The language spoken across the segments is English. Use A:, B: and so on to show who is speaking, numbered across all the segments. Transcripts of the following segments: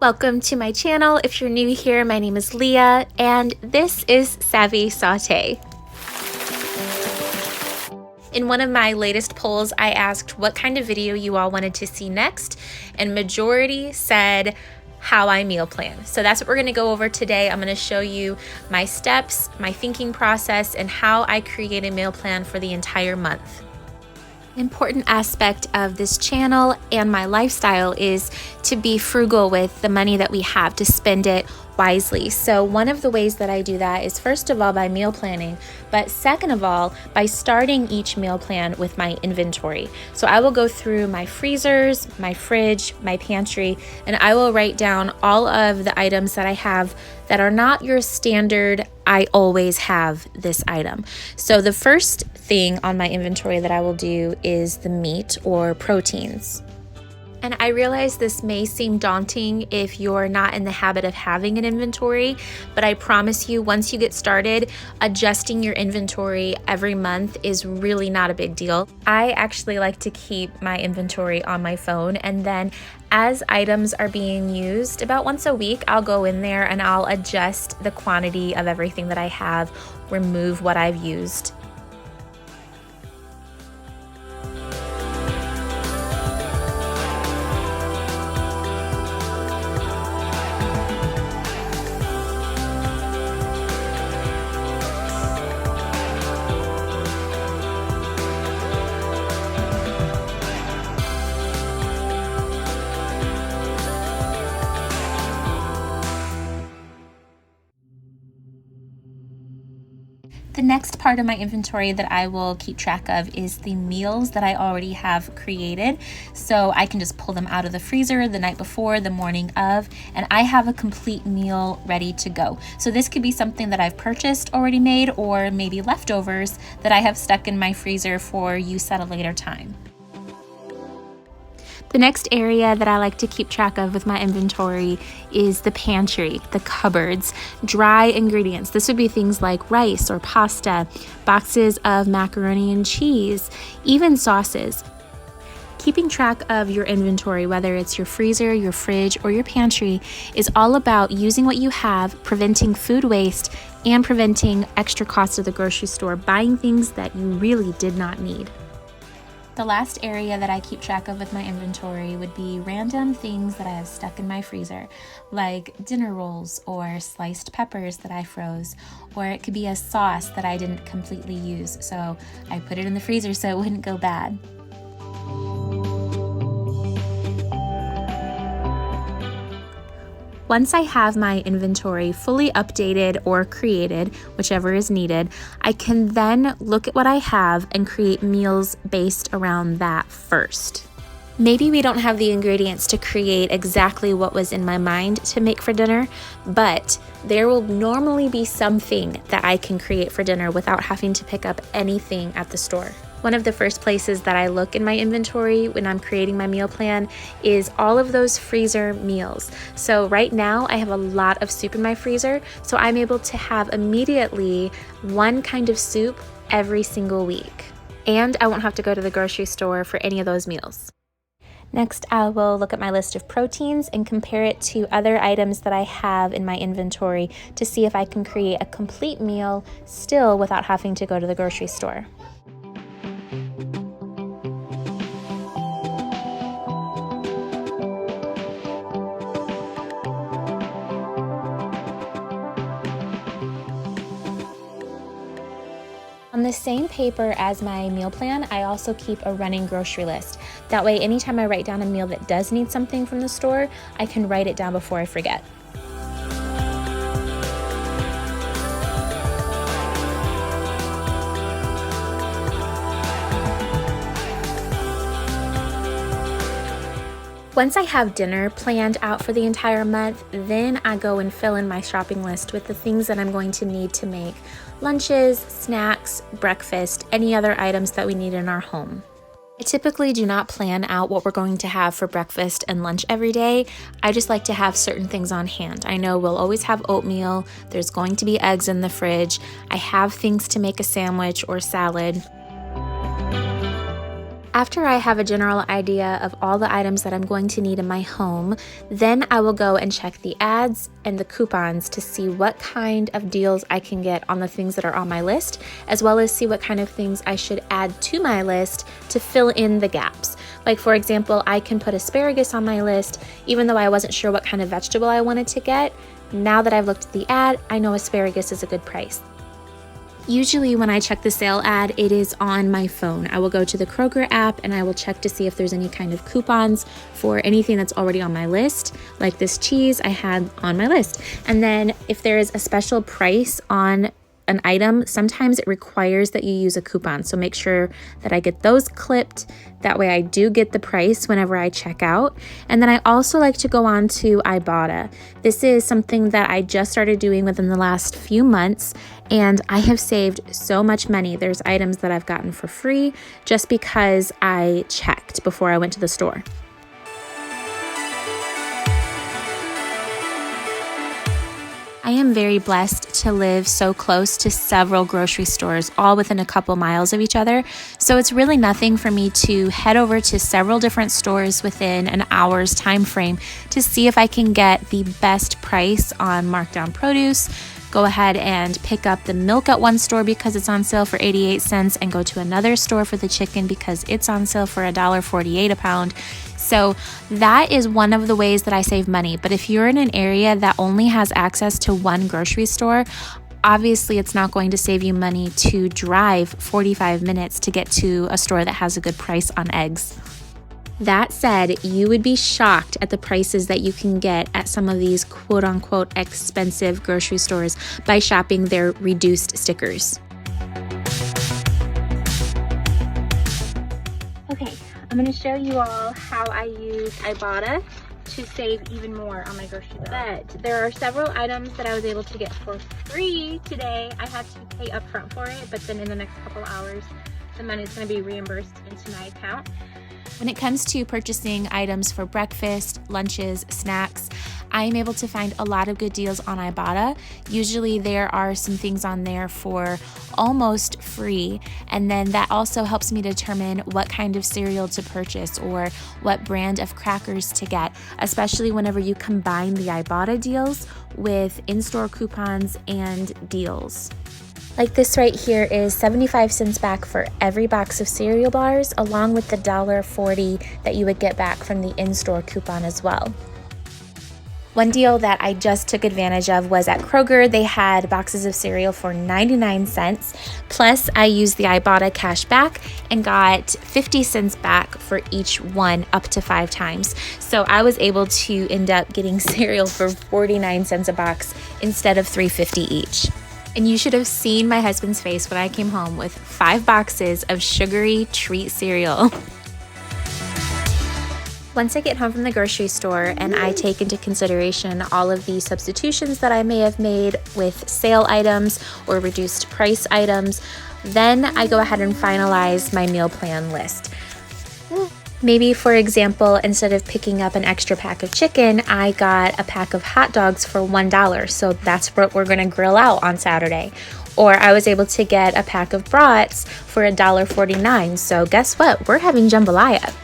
A: Welcome to my channel. If you're new here, my name is Leah, and this is Savvy Saute. In one of my latest polls, I asked what kind of video you all wanted to see next, and majority said how I meal plan. So that's what we're gonna go over today. I'm gonna show you my steps, my thinking process, and how I create a meal plan for the entire month. Important aspect of this channel and my lifestyle is to be frugal with the money that we have, to spend it wisely. So one of the ways that I do that is first of all by meal planning, but second of all by starting each meal plan with my inventory. So I will go through my freezers, my fridge, my pantry, and I will write down all of the items that I have that are not your standard I always have this item. So the first thing on my inventory that I will do is the meat or proteins. And I realize this may seem daunting if you're not in the habit of having an inventory, but I promise you, once you get started, adjusting your inventory every month is really not a big deal. I actually like to keep my inventory on my phone, and then as items are being used, about once a week, I'll go in there and I'll adjust the quantity of everything that I have, remove what I've used. The next part of my inventory that I will keep track of is the meals that I already have created. So I can just pull them out of the freezer the night before, the morning of, and I have a complete meal ready to go. So this could be something that I've purchased already made, or maybe leftovers that I have stuck in my freezer for use at a later time. The next area that I like to keep track of with my inventory is the pantry, the cupboards, dry ingredients. This would be things like rice or pasta, boxes of macaroni and cheese, even sauces. Keeping track of your inventory, whether it's your freezer, your fridge, or your pantry, is all about using what you have, preventing food waste, and preventing extra costs at the grocery store, buying things that you really did not need. The last area that I keep track of with my inventory would be random things that I have stuck in my freezer, like dinner rolls or sliced peppers that I froze, or it could be a sauce that I didn't completely use, so I put it in the freezer so it wouldn't go bad. Once I have my inventory fully updated or created, whichever is needed, I can then look at what I have and create meals based around that first. Maybe we don't have the ingredients to create exactly what was in my mind to make for dinner, but there will normally be something that I can create for dinner without having to pick up anything at the store. One of the first places that I look in my inventory when I'm creating my meal plan is all of those freezer meals. So right now I have a lot of soup in my freezer, so I'm able to have immediately one kind of soup every single week. And I won't have to go to the grocery store for any of those meals. Next, I will look at my list of proteins and compare it to other items that I have in my inventory to see if I can create a complete meal still without having to go to the grocery store. On the same paper as my meal plan, I also keep a running grocery list. That way, anytime I write down a meal that does need something from the store, I can write it down before I forget. Once I have dinner planned out for the entire month, then I go and fill in my shopping list with the things that I'm going to need to make lunches, snacks, breakfast, any other items that we need in our home. I typically do not plan out what we're going to have for breakfast and lunch every day. I just like to have certain things on hand. I know we'll always have oatmeal, there's going to be eggs in the fridge, I have things to make a sandwich or salad. After I have a general idea of all the items that I'm going to need in my home, then I will go and check the ads and the coupons to see what kind of deals I can get on the things that are on my list, as well as see what kind of things I should add to my list to fill in the gaps. Like for example, I can put asparagus on my list, even though I wasn't sure what kind of vegetable I wanted to get. Now that I've looked at the ad, I know asparagus is a good price. Usually when I check the sale ad, it is on my phone. I will go to the Kroger app and I will check to see if there's any kind of coupons for anything that's already on my list, like this cheese I had on my list. And then if there is a special price on an item, sometimes it requires that you use a coupon. So make sure that I get those clipped. That way I do get the price whenever I check out. And then I also like to go on to Ibotta. This is something that I just started doing within the last few months, and I have saved so much money. There's items that I've gotten for free just because I checked before I went to the store. I am very blessed to live so close to several grocery stores, all within a couple miles of each other. So it's really nothing for me to head over to several different stores within an hour's time frame to see if I can get the best price on markdown produce. Go ahead and pick up the milk at one store because it's on sale for 88 cents and go to another store for the chicken because it's on sale for $1.48 a pound. So that is one of the ways that I save money. But if you're in an area that only has access to one grocery store, obviously it's not going to save you money to drive 45 minutes to get to a store that has a good price on eggs. That said, you would be shocked at the prices that you can get at some of these quote-unquote expensive grocery stores by shopping their reduced stickers. Okay, I'm going to show you all how I use Ibotta to save even more on my grocery bill. But there are several items that I was able to get for free today. I had to pay upfront for it, but then in the next couple hours, the money is going to be reimbursed into my account. When it comes to purchasing items for breakfast, lunches, snacks, I am able to find a lot of good deals on Ibotta. Usually there are some things on there for almost free, and then that also helps me determine what kind of cereal to purchase or what brand of crackers to get, especially whenever you combine the Ibotta deals with in-store coupons and deals. Like this right here is 75 cents back for every box of cereal bars, along with the $1.40 that you would get back from the in-store coupon as well. One deal that I just took advantage of was at Kroger. They had boxes of cereal for 99 cents. Plus, I used the Ibotta cash back and got 50 cents back for each one up to 5 times. So I was able to end up getting cereal for 49 cents a box instead of $3.50 each. And you should have seen my husband's face when I came home with 5 boxes of sugary treat cereal. Once I get home from the grocery store and I take into consideration all of the substitutions that I may have made with sale items or reduced price items, then I go ahead and finalize my meal plan list. Maybe, for example, instead of picking up an extra pack of chicken, I got a pack of hot dogs for $1, so that's what we're going to grill out on Saturday. Or I was able to get a pack of brats for $1.49, so guess what? We're having jambalaya.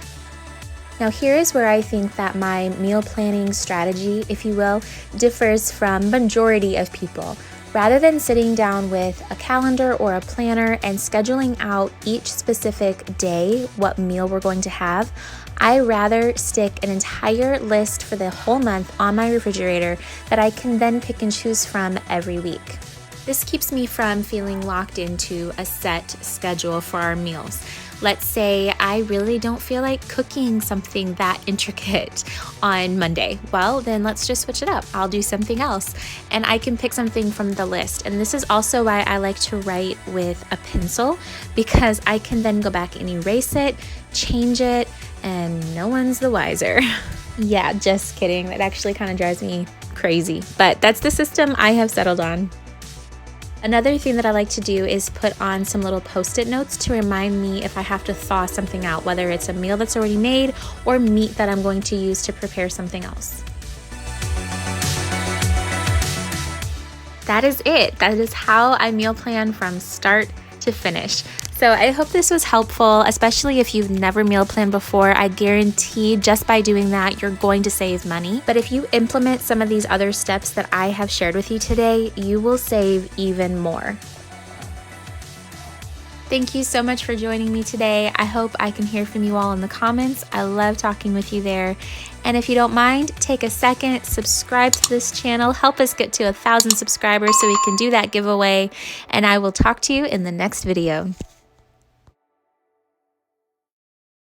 A: Now here is where I think that my meal planning strategy, if you will, differs from majority of people. Rather than sitting down with a calendar or a planner and scheduling out each specific day what meal we're going to have, I rather stick an entire list for the whole month on my refrigerator that I can then pick and choose from every week. This keeps me from feeling locked into a set schedule for our meals. Let's say I really don't feel like cooking something that intricate on Monday. Well, then let's just switch it up. I'll do something else and I can pick something from the list. And this is also why I like to write with a pencil, because I can then go back and erase it, change it, and no one's the wiser. Yeah, just kidding. That actually kind of drives me crazy, but that's the system I have settled on. Another thing that I like to do is put on some little Post-it notes to remind me if I have to thaw something out, whether it's a meal that's already made or meat that I'm going to use to prepare something else. That is it. That is how I meal plan from start to finish. So I hope this was helpful, especially if you've never meal planned before. I guarantee just by doing that, you're going to save money. But if you implement some of these other steps that I have shared with you today, you will save even more. Thank you so much for joining me today. I hope I can hear from you all in the comments. I love talking with you there. And if you don't mind, take a second, subscribe to this channel, help us get to 1,000 subscribers so we can do that giveaway. And I will talk to you in the next video.